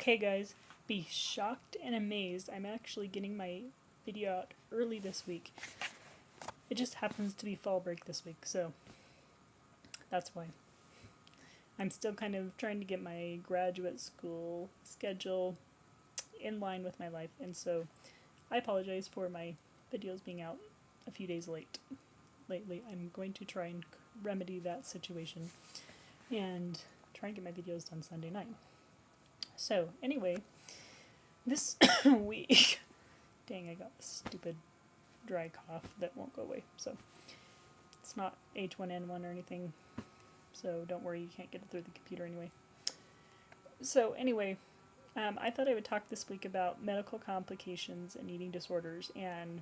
Okay, guys, be shocked and amazed. I'm actually getting my video out early this week. It just happens to be fall break this week, so that's why. I'm still kind of trying to get my graduate school schedule in line with my life, and so I apologize for my videos being out a few days late. Lately, I'm going to try and remedy that situation and try and get my videos done Sunday night. So, anyway, this week, dang, I got a stupid dry cough that won't go away. So, it's not H1N1 or anything, so don't worry, you can't get it through the computer anyway. So, anyway, I thought I would talk this week about medical complications and eating disorders and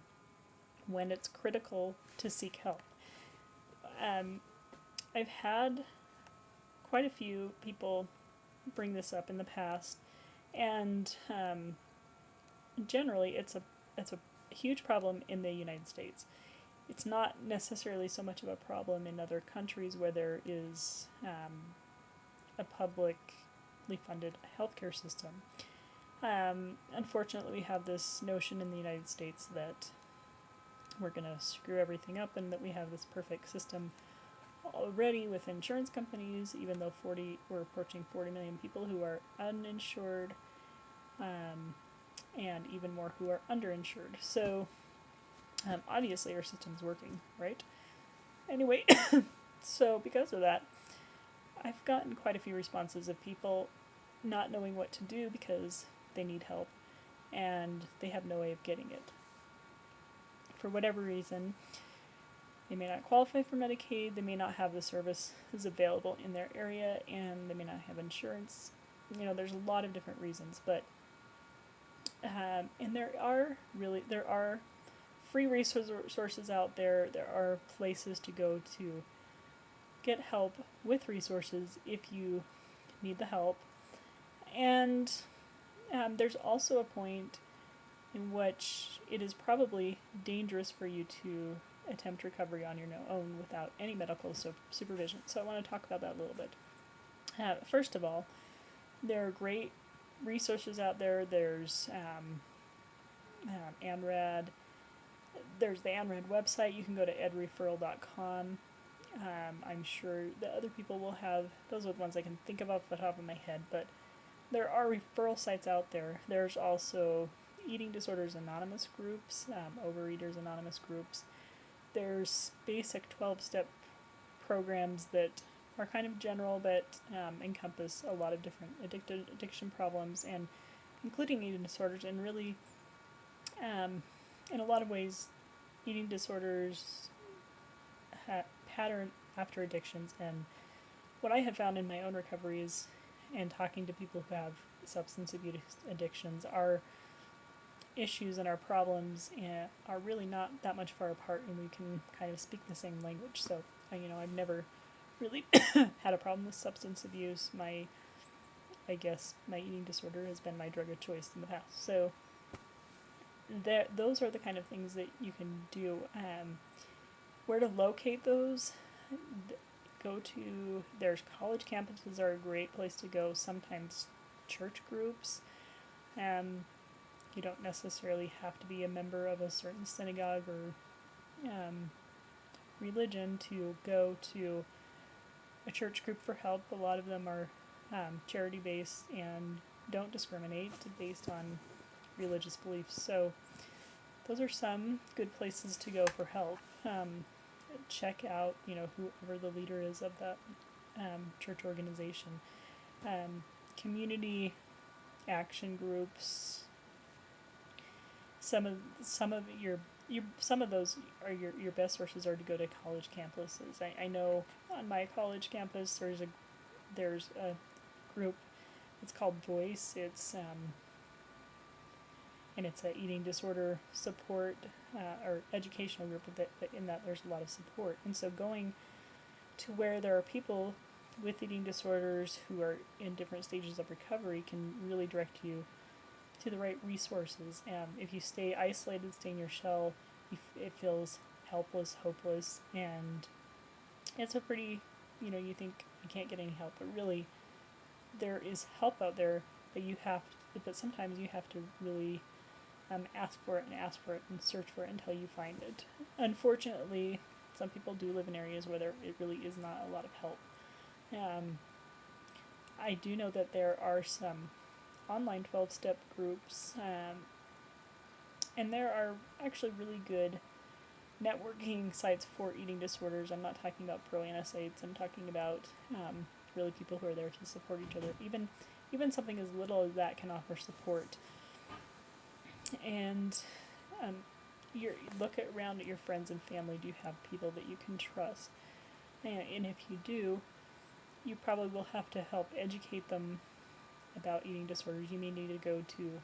when it's critical to seek help. I've had quite a few people bring this up in the past, and generally it's a huge problem in the United States. It's not necessarily so much of a problem in other countries where there is a publicly funded healthcare system. Unfortunately, we have this notion in the United States that we're going to screw everything up and that we have this perfect system already with insurance companies, even though we're approaching 40 million people who are uninsured, and even more who are underinsured. So obviously our system's working, right? Anyway, so because of that, I've gotten quite a few responses of people not knowing what to do because they need help and they have no way of getting it. For whatever reason, they may not qualify for Medicaid, they may not have the services available in their area, and they may not have insurance. There's a lot of different reasons, but and there are free resources out there. There are places to go to get help with resources if you need the help. And there's also a point in which it is probably dangerous for you to attempt recovery on your own without any medical supervision. So I want to talk about that a little bit. First of all, there are great resources out there. There's ANRAD. There's the ANRAD website. You can go to edreferral.com. I'm sure that other people will have, those are the ones I can think of off the top of my head, but there are referral sites out there. There's also Eating Disorders Anonymous groups, Overeaters Anonymous groups. There's basic 12-step programs that are kind of general but encompass a lot of different addiction problems, and including eating disorders, and really in a lot of ways eating disorders pattern after addictions. And what I have found in my own recovery is, and talking to people who have substance abuse addictions, our issues and our problems are really not that much far apart, and we can kind of speak the same language. So, I've never really had a problem with substance abuse. I guess my eating disorder has been my drug of choice in the past. So, those are the kind of things that you can do. Where to locate those? There's college campuses are a great place to go. Sometimes church groups. You don't necessarily have to be a member of a certain synagogue or religion to go to a church group for help. A lot of them are charity-based and don't discriminate based on religious beliefs. So those are some good places to go for help. Check out, whoever the leader is of that church organization. Community action groups. Some of those are your best sources are to go to college campuses. I know on my college campus there's a group. It's called Voice. It's and it's a eating disorder support or educational group, but in that there's a lot of support. And so going to where there are people with eating disorders who are in different stages of recovery can really direct you to the right resources. If you stay isolated, stay in your shell, it feels helpless, hopeless, and it's a pretty, you think you can't get any help, but really there is help out there but sometimes you have to really ask for it and ask for it and search for it until you find it. Unfortunately, some people do live in areas where it really is not a lot of help. I do know that there are some online 12-step groups, and there are actually really good networking sites for eating disorders. I'm not talking about pro-ana sites. I'm talking about really people who are there to support each other. Even something as little as that can offer support. And look around at your friends and family. Do you have people that you can trust? And if you do, you probably will have to help educate them about eating disorders. You may need to go to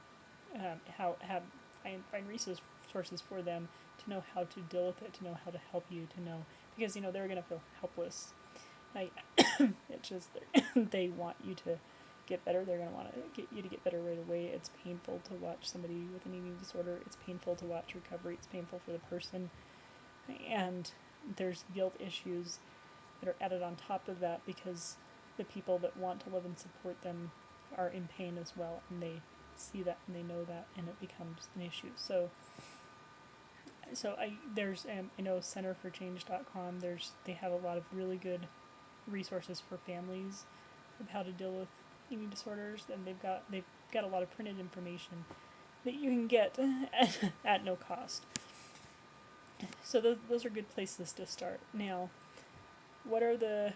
find resources for them to know how to deal with it, to know how to help you, to know, because they're gonna feel helpless. It's just they want you to get better. They're gonna want to get you to get better right away. It's painful to watch somebody with an eating disorder. It's painful to watch recovery. It's painful for the person, and there's guilt issues that are added on top of that because the people that want to love and support them are in pain as well, and they see that and they know that, and it becomes an issue. So I know centerforchange.com. They have a lot of really good resources for families of how to deal with eating disorders, and they've got a lot of printed information that you can get at no cost. So those are good places to start. Now, what are the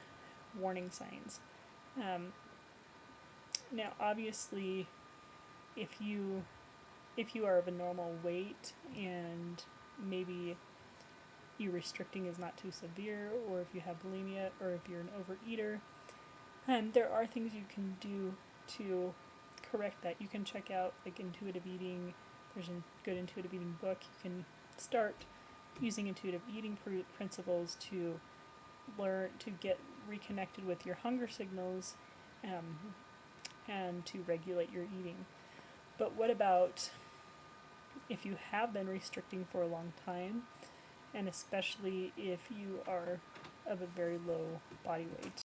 warning signs? Now, obviously, if you are of a normal weight and maybe your restricting is not too severe, or if you have bulimia, or if you're an overeater, there are things you can do to correct that. You can check out intuitive eating. There's a good intuitive eating book. You can start using intuitive eating principles to learn to get reconnected with your hunger signals, and to regulate your eating. But what about if you have been restricting for a long time, and especially if you are of a very low body weight?